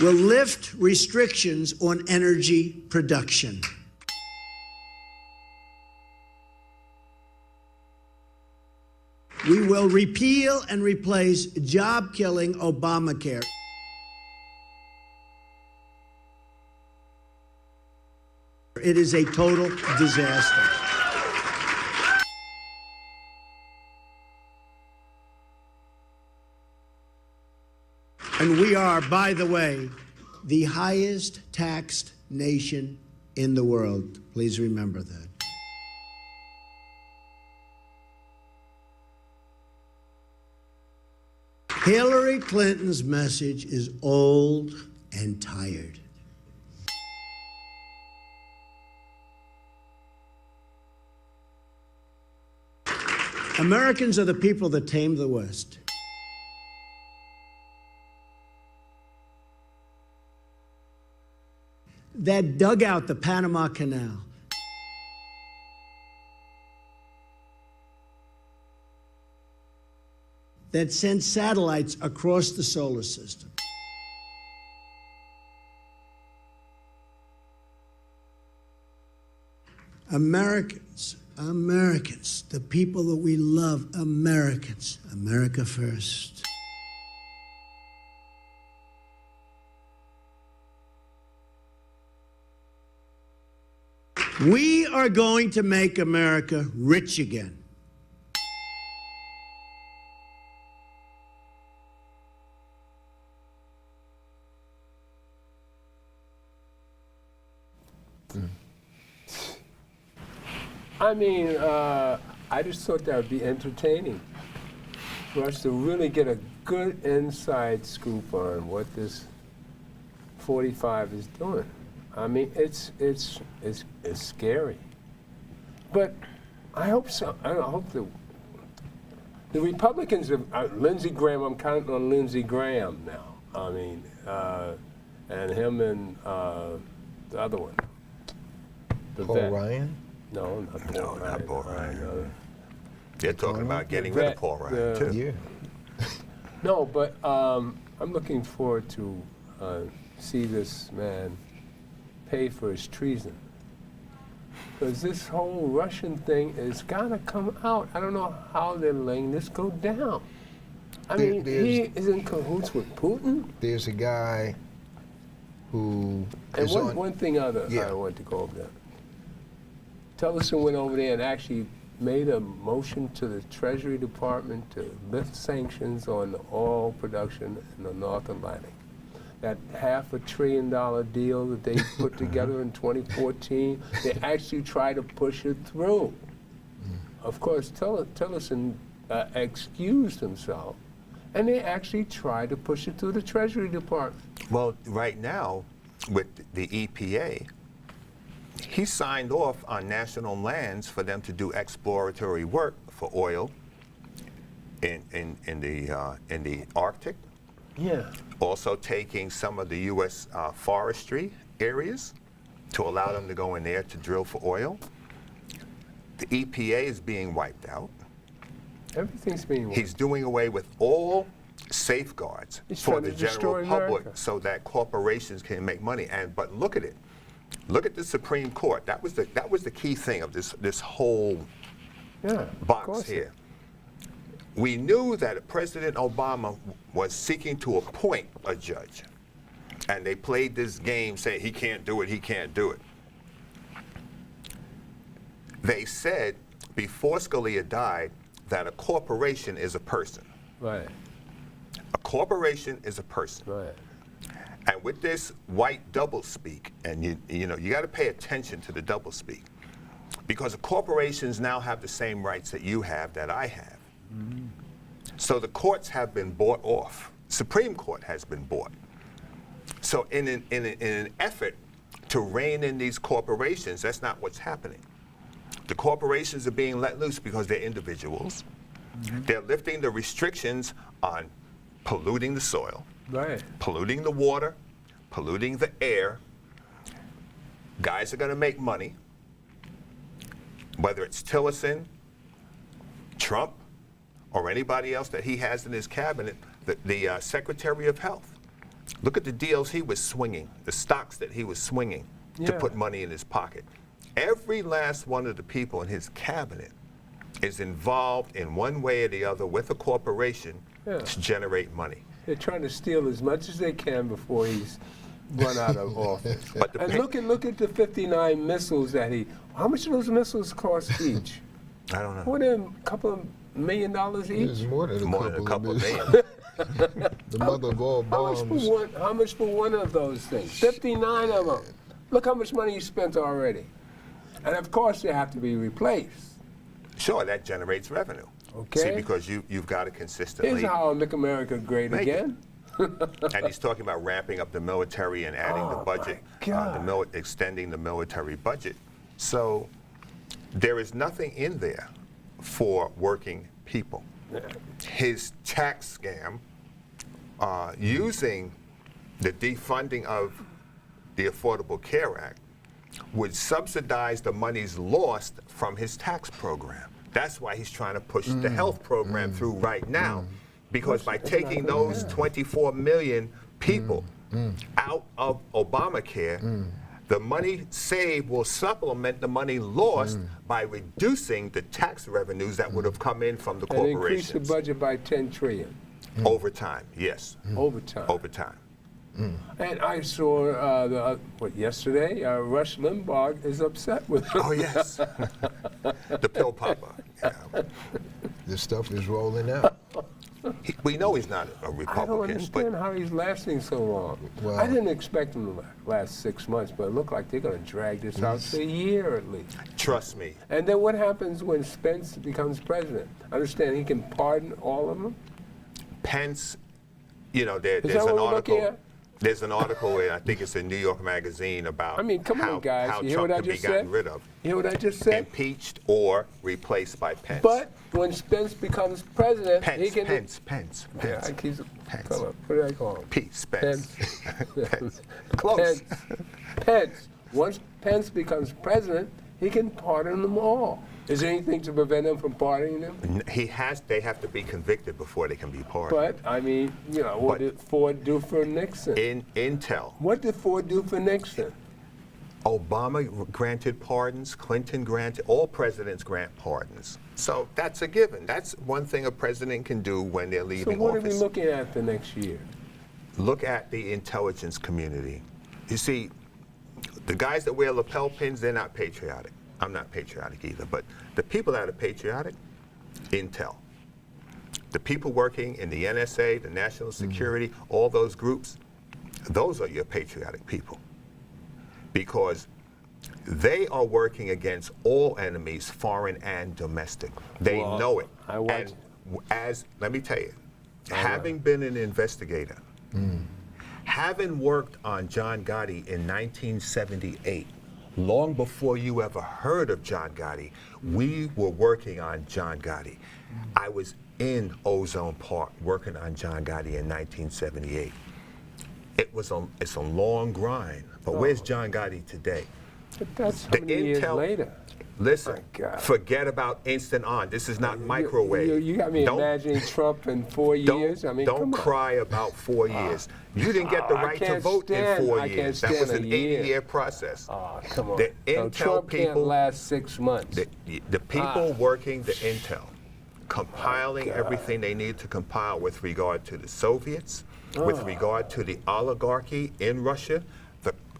Speaker 1: We'll lift restrictions on energy production. We will repeal and replace job-killing Obamacare. It is a total disaster. And we are, by the way, the highest taxed nation in the world. Please remember that. Hillary Clinton's message is old and tired. Americans are the people that tamed the West. That dug out the Panama Canal. That sent satellites across the solar system. Americans, the people that we love, Americans, America first. We are going to make America rich again.
Speaker 6: I mean, I just thought that would be entertaining for us to really get a good inside scoop on what this 45 is doing. I mean, it's scary. But I hope so. I hope the Republicans have Lindsey Graham. I'm counting on Lindsey Graham now. I mean, and him and the other one, the
Speaker 7: Paul
Speaker 6: vet.
Speaker 7: Ryan.
Speaker 6: No, not Paul
Speaker 8: No,
Speaker 6: Ryan.
Speaker 8: not Paul Ryan. They're talking about getting rid of Paul Ryan, too.
Speaker 7: Yeah.
Speaker 6: No, but I'm looking forward to see this man pay for his treason. Because this whole Russian thing has got to come out. I don't know how they're letting this go down. I mean, he is in cahoots with Putin.
Speaker 7: There's a guy who
Speaker 6: And
Speaker 7: is
Speaker 6: one thing other I want to go over there. Tillerson went over there and actually made a motion to the Treasury Department to lift sanctions on the oil production in the North Atlantic. That $500 billion deal that they put together in 2014, they actually tried to push it through. Of course, Tillerson excused himself, and they actually tried to push it through the Treasury Department.
Speaker 8: Well, right now, with the EPA, he signed off on national lands for them to do exploratory work for oil in the Arctic.
Speaker 6: Yeah.
Speaker 8: Also taking some of the U.S. Forestry areas to allow them to go in there to drill for oil. The EPA is being wiped out.
Speaker 6: Everything's being wiped out.
Speaker 8: He's doing away with all safeguards for the general public so that corporations can make money. But look at it. Look at the Supreme Court. That was the key thing of this whole box here. We knew that President Obama was seeking to appoint a judge. And they played this game saying he can't do it, he can't do it. They said before Scalia died that a corporation is a person.
Speaker 6: Right.
Speaker 8: A corporation is a person.
Speaker 6: Right.
Speaker 8: And with this white doublespeak, and you got to pay attention to the doublespeak, because the corporations now have the same rights that you have, that I have. Mm-hmm. So the courts have been bought off. Supreme Court has been bought. So in an effort to rein in these corporations, that's not what's happening. The corporations are being let loose because they're individuals. Mm-hmm. They're lifting the restrictions on polluting the soil, right, polluting the water, polluting the air. Guys are going to make money, whether it's Tillerson, Trump, or anybody else that he has in his cabinet, the Secretary of Health. Look at the deals he was swinging, the stocks that he was swinging to put money in his pocket. Every last one of the people in his cabinet is involved in one way or the other with a corporation to generate money.
Speaker 6: They're trying to steal as much as they can before he's run out of office. And look at the 59 missiles that how much do those missiles cost each?
Speaker 8: I don't know.
Speaker 6: What, a couple of $1 million each?
Speaker 7: It's more than a couple of million. The mother of all bombs.
Speaker 6: How much for one of those things? 59 of them. Look how much money you spent already. And of course they have to be replaced.
Speaker 8: Sure, that generates revenue.
Speaker 6: Okay.
Speaker 8: See, because you've got to consistently.
Speaker 6: Here's how I make America great again.
Speaker 8: And he's talking about ramping up the military and adding the budget, extending the military budget. So there is nothing in there for working people. Yeah. His tax scam, using the defunding of the Affordable Care Act, would subsidize the monies lost from his tax program. That's why he's trying to push the health program through right now, because by taking those 24 million people out of Obamacare, the money saved will supplement the money lost by reducing the tax revenues that would have come in from the corporations.
Speaker 6: And increase the budget by $10 trillion.
Speaker 8: Over time, yes.
Speaker 6: Over time.
Speaker 8: Over time.
Speaker 6: And I saw, yesterday, Rush Limbaugh is upset with him.
Speaker 8: Oh, yes. The pill popper. Yeah.
Speaker 7: This stuff is rolling out.
Speaker 8: We know he's not a Republican.
Speaker 6: I don't understand how he's lasting so long. Well, I didn't expect him to last 6 months, but it looked like they're going to drag this out for a year at least.
Speaker 8: Trust me.
Speaker 6: And then what happens when Spence becomes president? Understand he can pardon all of them?
Speaker 8: Pence, there's an article. There's an article, I think it's in New York Magazine, about
Speaker 6: how
Speaker 8: Trump could be gotten rid of.
Speaker 6: You hear what I just said?
Speaker 8: Impeached or replaced by Pence.
Speaker 6: But when Spence becomes president,
Speaker 8: he can... Pence.
Speaker 6: Yeah, what do I call him?
Speaker 8: Spence.
Speaker 6: Pence.
Speaker 8: Close.
Speaker 6: Pence. Once Pence becomes president, he can pardon them all. Is there anything to prevent him from pardoning them?
Speaker 8: They have to be convicted before they can be pardoned.
Speaker 6: But, what did Ford do for Nixon?
Speaker 8: In Intel.
Speaker 6: What did Ford do for Nixon?
Speaker 8: Obama granted pardons, Clinton granted, all presidents grant pardons. So that's a given. That's one thing a president can do when they're leaving office.
Speaker 6: So what are we looking at the next year?
Speaker 8: Look at the intelligence community. You see, the guys that wear lapel pins, they're not patriotic. I'm not patriotic either, but the people that are patriotic, Intel. The people working in the NSA, the National Security, all those groups, those are your patriotic people. Because they are working against all enemies, foreign and domestic. They know it. And let me tell you, having been an investigator, having worked on John Gotti in 1978, long before you ever heard of John Gotti, we were working on John Gotti. I was in Ozone Park working on John Gotti in 1978. It's a long grind, but where's John Gotti today?
Speaker 6: But that's how many years later.
Speaker 8: Listen, forget about instant on. This is not microwave.
Speaker 6: You got me imagining Trump in 4 years.
Speaker 8: Don't cry about 4 years. You didn't get the right to vote in 4 years. That was an 80-year process.
Speaker 6: Come on.
Speaker 8: The Intel
Speaker 6: Trump
Speaker 8: people
Speaker 6: can't last 6 months.
Speaker 8: The people working the Intel, compiling everything they need to compile with regard to the Soviets, with regard to the oligarchy in Russia,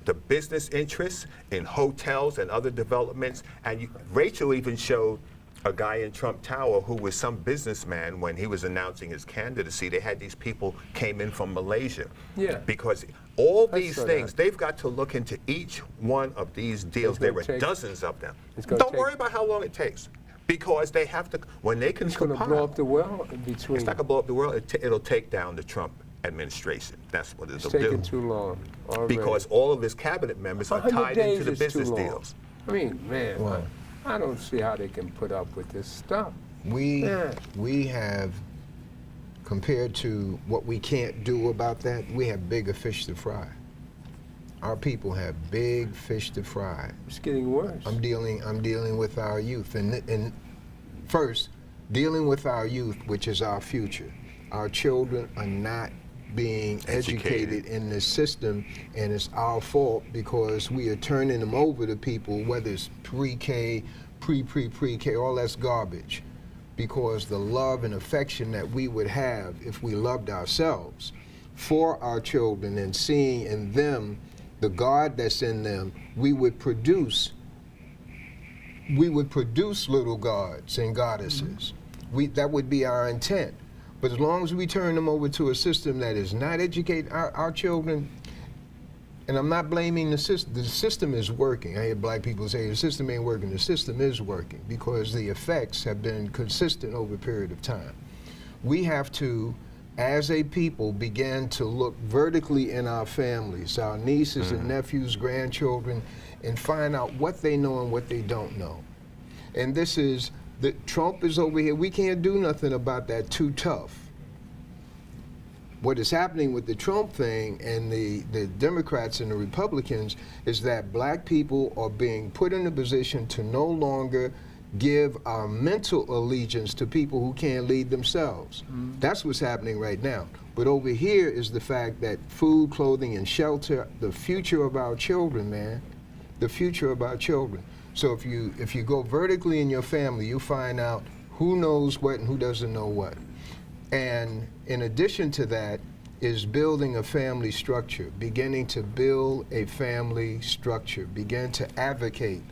Speaker 8: the business interests in hotels and other developments. And Rachel even showed a guy in Trump Tower who was some businessman when he was announcing his candidacy. They had these people came in from Malaysia.
Speaker 6: Yeah.
Speaker 8: Because all these things, they've got to look into each one of these deals. There are dozens of them. Don't worry about how long it takes. Because they have to, when they can compile.
Speaker 6: It's going to blow up the world between.
Speaker 8: It's not going to blow up the world. It'll take down the Trump administration. That's what it'll do.
Speaker 6: It's taking too long already.
Speaker 8: Because all of his cabinet members are tied into the business deals.
Speaker 6: I mean, man, I don't see how they can put up with this stuff.
Speaker 7: We have, compared to what we can't do about that, we have bigger fish to fry. Our people have big fish to fry.
Speaker 6: It's getting worse.
Speaker 7: I'm dealing with our youth, and first, dealing with our youth, which is our future. Our children are not being educated in this system, and it's our fault because we are turning them over to people, whether it's pre-K, pre-K, all that's garbage. Because the love and affection that we would have if we loved ourselves for our children and seeing in them the God that's in them, we would produce little gods and goddesses. That would be our intent. But as long as we turn them over to a system that is not educating our children, and I'm not blaming the system is working. I hear black people say the system ain't working. The system is working because the effects have been consistent over a period of time. We have to, as a people, begin to look vertically in our families, our nieces and nephews, grandchildren, and find out what they know and what they don't know. And this is, Trump is over here. We can't do nothing about that, too tough. What is happening with the Trump thing and the Democrats and the Republicans is that black people are being put in a position to no longer give our mental allegiance to people who can't lead themselves. That's what's happening right now. But over here is the fact that food, clothing, and shelter, the future of our children, man, the future of our children. So if you go vertically in your family, you find out who knows what and who doesn't know what. And in addition to that is building a family structure, beginning to build a family structure, begin to advocate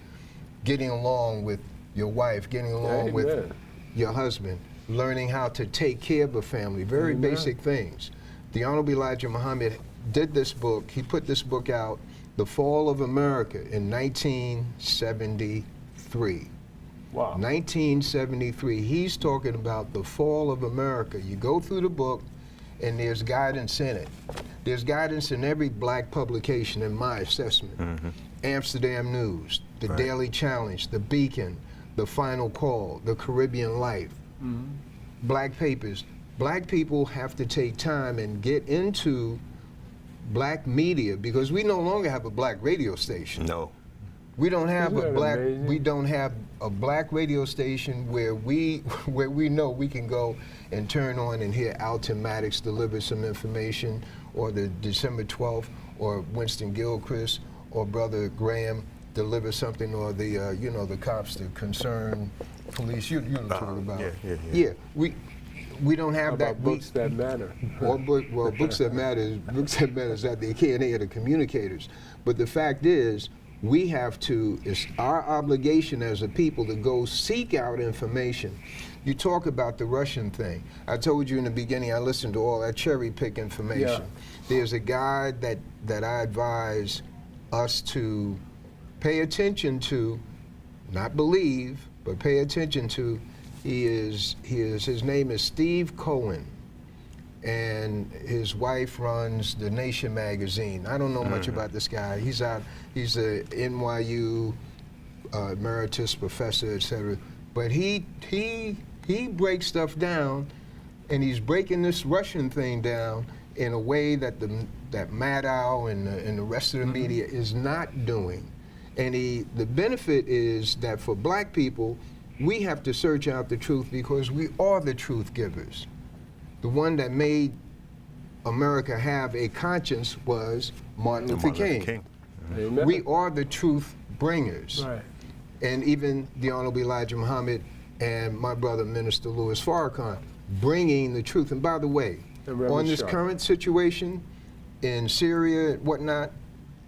Speaker 7: getting along with your wife, getting along with your husband, learning how to take care of a family, very basic things. The Honorable Elijah Muhammad did this book, he put this book out, The Fall of America, in 1973.
Speaker 6: Wow.
Speaker 7: 1973, he's talking about the fall of America. You go through the book, and there's guidance in it. There's guidance in every black publication, in my assessment. Amsterdam News, the Daily Challenge, the Beacon, the Final Call, the Caribbean Life, black papers. Black people have to take time and get into black media because we no longer have a black radio station.
Speaker 8: No.
Speaker 7: We don't have a black radio station where we know we can go and turn on and hear Alton Maddox deliver some information, or the December 12th, or Winston Gilchrist, or Brother Graham deliver something, or the the cops, the concerned police. You know what I'm talking about? Yeah. We don't have that.
Speaker 6: Books that matter.
Speaker 7: Or books that matter. Books that matter is that they can't hear the communicators. But the fact is, we have to, it's our obligation as a people to go seek out information. You talk about the Russian thing. I told you in the beginning, I listened to all that cherry pick information. There's a guy that I advise us to pay attention to, not believe, but pay attention to. His name is Steve Cohen, and his wife runs The Nation magazine. I don't know much about this guy. He's a NYU emeritus professor, etc. But he breaks stuff down, and he's breaking this Russian thing down in a way that that Maddow and the rest of the media is not doing. And the benefit is that for black people, we have to search out the truth because we are the truth givers. The one that made America have a conscience was Martin Luther King. We are the truth bringers.
Speaker 6: Right.
Speaker 7: And even the Honorable Elijah Muhammad and my brother, Minister Louis Farrakhan, bringing the truth. And by the way, on this current situation in Syria and whatnot,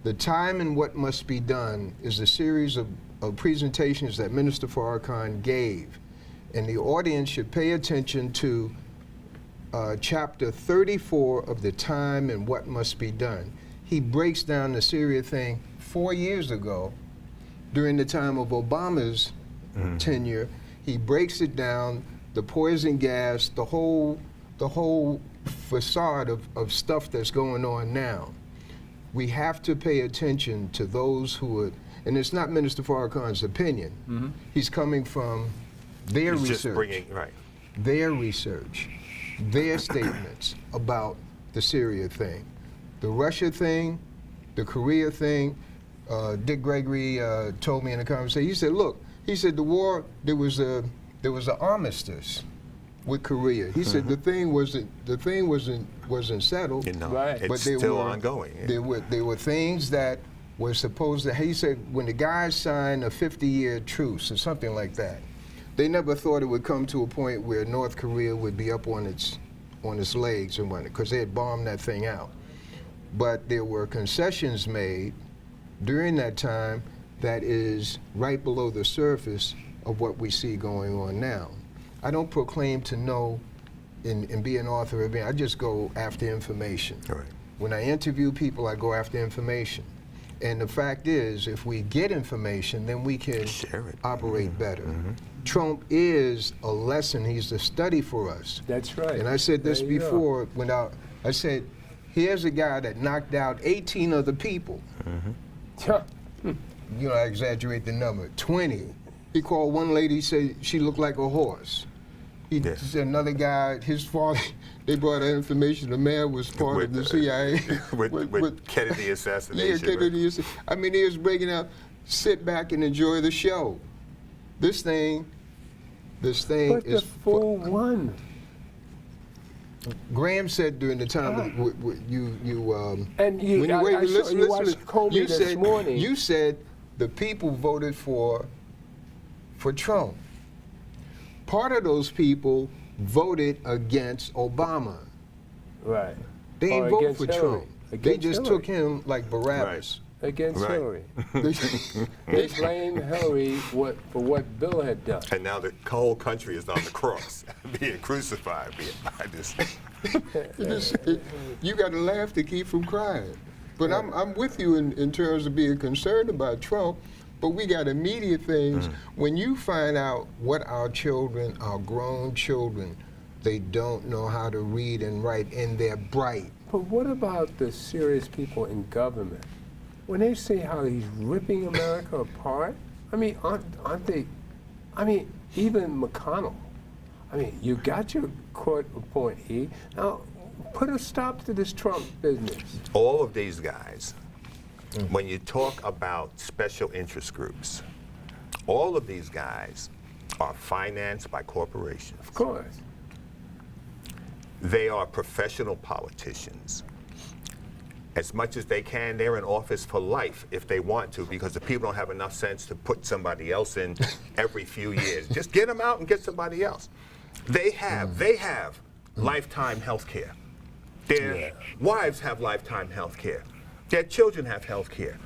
Speaker 7: the time and what must be done is a series of presentations that Minister Farrakhan gave. And the audience should pay attention to chapter 34 of the time and what must be done. He breaks down the Syria thing 4 years ago during the time of Obama's tenure. He breaks it down, the poison gas, the whole facade of stuff that's going on now. We have to pay attention to those who are, and it's not Minister Farrakhan's opinion. He's coming from their research, their research, their statements about the Syria thing. The Russia thing, the Korea thing, Dick Gregory told me in a conversation, he said, look, he said the war, there was an armistice with Korea. He said the thing wasn't settled,
Speaker 8: but
Speaker 7: it's
Speaker 8: still ongoing.
Speaker 7: There were things that were supposed to, he said when the guys signed a 50-year truce or something like that, they never thought it would come to a point where North Korea would be up on its legs and whatnot, because they had bombed that thing out. But there were concessions made during that time that is right below the surface of what we see going on now. I don't proclaim to know and be an author of it. I just go after information. When I interview people, I go after information. And the fact is, if we get information, then we can operate better. Trump is a lesson. He's a study for us.
Speaker 6: That's right.
Speaker 7: And I said this before. When I said, here's a guy that knocked out 18 other people. You know, I exaggerate the number, 20. He called one lady, said she looked like a horse. He said another guy, his father, they brought out information, the man was part of the CIA.
Speaker 8: With Kennedy assassination.
Speaker 7: Yeah, Kennedy assassination. I mean, he was breaking out, sit back and enjoy the show. This thing is...
Speaker 6: But the fool won.
Speaker 7: Graham said during the time you said the people voted for Trump. Part of those people voted against Obama.
Speaker 6: Right.
Speaker 7: They didn't vote for
Speaker 6: Hillary.
Speaker 7: Trump. They just took him like Barabbas.
Speaker 6: Against Hillary. They blamed Hillary for what Bill had done.
Speaker 8: And now the whole country is on the cross, being crucified by this.
Speaker 7: You got to laugh to keep from crying. But I'm with you in terms of being concerned about Trump, but we got immediate things. When you find out what our children, our grown children, they don't know how to read and write, and they're bright.
Speaker 6: But what about the serious people in government? When they say how he's ripping America apart, I mean, aren't they? I mean, even McConnell. I mean, you got your court appointee. Now, put a stop to this Trump business.
Speaker 8: All of these guys, when you talk about special interest groups, all of these guys are financed by corporations.
Speaker 6: Of course.
Speaker 8: They are professional politicians. As much as they can, they're in office for life if they want to, because the people don't have enough sense to put somebody else in every few years. Just get them out and get somebody else. They have lifetime health care. Their wives have lifetime health care. Their children have health care.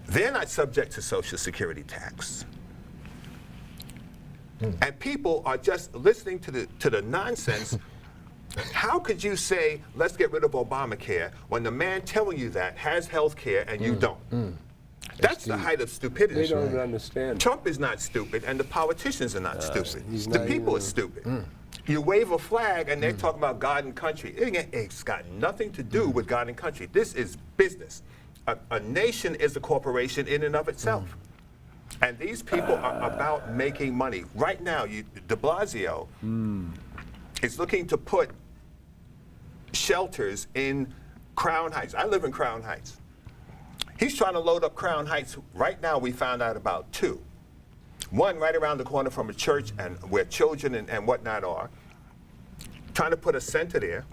Speaker 8: They're not subject to Social Security tax. And people are just listening to the nonsense. How could you say, let's get rid of Obamacare, when the man telling you that has health care and you don't? That's the height of stupidity.
Speaker 6: They don't understand.
Speaker 8: Trump is not stupid, and the politicians are not stupid. The people are stupid. You wave a flag, and they're talking about God and country. It's got nothing to do with God and country. This is business. A nation is a corporation in and of itself. And these people are about making money. Right now, de Blasio is looking to put shelters in Crown Heights. I live in Crown Heights. He's trying to load up Crown Heights. Right now, we found out about 2. One right around the corner from a church and where children and whatnot are. Trying to put a center there.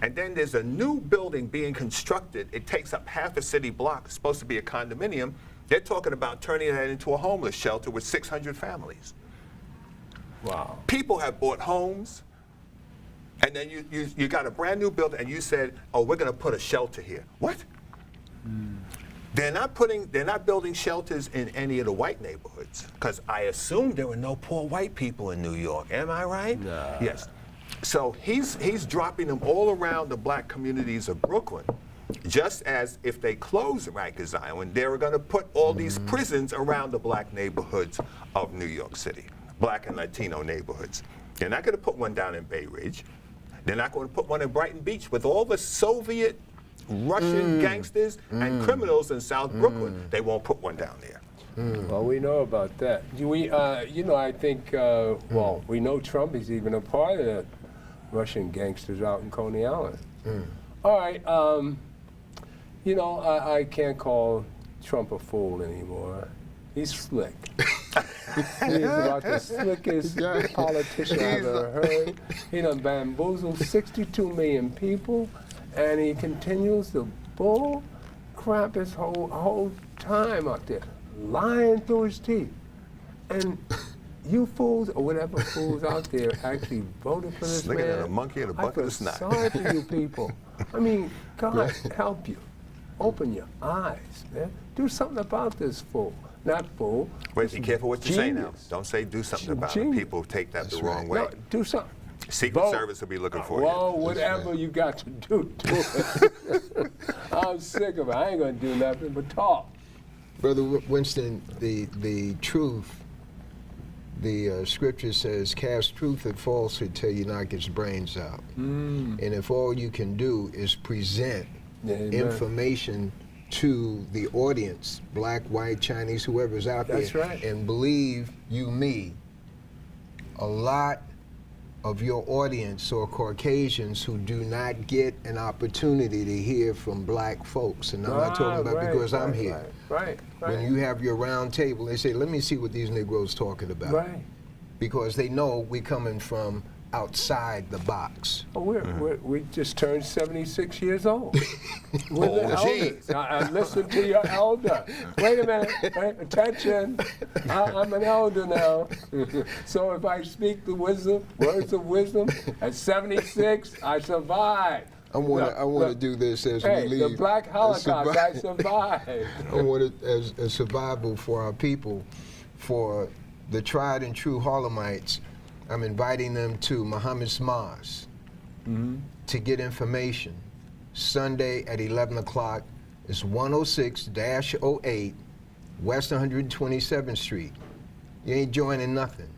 Speaker 8: And then there's a new building being constructed. It takes up half a city block. It's supposed to be a condominium. They're talking about turning that into a homeless shelter with 600 families.
Speaker 6: Wow.
Speaker 8: People have bought homes. And then you got a brand new building, and you said, "Oh, we're going to put a shelter here." What? They're not building shelters in any of the white neighborhoods, because I assume there were no poor white people in New York. Am I right?
Speaker 6: Nah.
Speaker 8: Yes. So he's dropping them all around the black communities of Brooklyn, just as if they close Rikers Island, they were going to put all these prisons around the black neighborhoods of New York City, black and Latino neighborhoods. They're not going to put one down in Bay Ridge. They're not going to put one in Brighton Beach with all the Soviet, Russian gangsters and criminals in South Brooklyn. They won't put one down there.
Speaker 6: Well, we know about that. I think, well, we know Trump is even a part of the Russian gangsters out in Coney Island. All right, I can't call Trump a fool anymore. He's slick. He's about the slickest politician I've ever heard. He done bamboozled 62 million people, and he continues to bull crap his whole time out there, lying through his teeth. And you fools, or whatever fools out there, actually voted for this
Speaker 8: Slicker
Speaker 6: man.
Speaker 8: than a monkey in a bucket of snot.
Speaker 6: I feel sorry for you people. I mean, God help you. Open your eyes, man. Do something about this fool. Not fool.
Speaker 8: Wait, be careful what you say now.
Speaker 6: Genius.
Speaker 8: Don't say do something about it. People take that the wrong way.
Speaker 6: No, do something.
Speaker 8: Secret Service will be looking for you.
Speaker 6: Well, whatever you got to do, do it. I'm sick of it. I ain't gonna do nothing but talk.
Speaker 7: Brother Winston, the truth, the scripture says, cast truth at falsehood till you knock its brains out. And if all you can do is present information to the audience, black, white, Chinese, whoever's out
Speaker 6: That's
Speaker 7: there,
Speaker 6: right.
Speaker 7: and believe you me, a lot of your audience are Caucasians who do not get an opportunity to hear from black folks. And I'm not talking about because I'm here.
Speaker 6: Right.
Speaker 7: When you have your round table, they say, let me see what these Negroes talking about.
Speaker 6: Right.
Speaker 7: Because they know we're coming from outside the box.
Speaker 6: Oh, we just turned 76 years old. We're the elders. I listened to your elder. Wait a minute. Hey, attention. I'm an elder now. So if I speak the wisdom, words of wisdom, at 76, I survived.
Speaker 7: I want to do this as we leave.
Speaker 6: The Black Holocaust, I survived.
Speaker 7: I want it as a survival for our people, for the tried and true Harlemites. I'm inviting them to Muhammad's Mosque to get information. Sunday at 11 o'clock is 106-08 West 127th Street. You ain't joining nothing.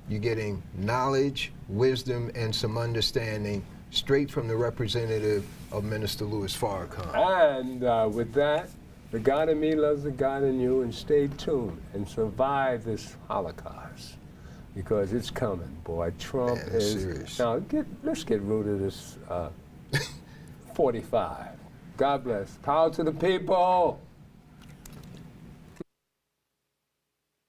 Speaker 7: You're getting knowledge, wisdom, and some understanding straight from the representative of Minister Louis Farrakhan.
Speaker 6: And with that, the God in me loves the God in you, and stay tuned and survive this Holocaust. Because it's coming, boy. Trump is serious. Now let's get rid of this 45. God bless. Power to the people.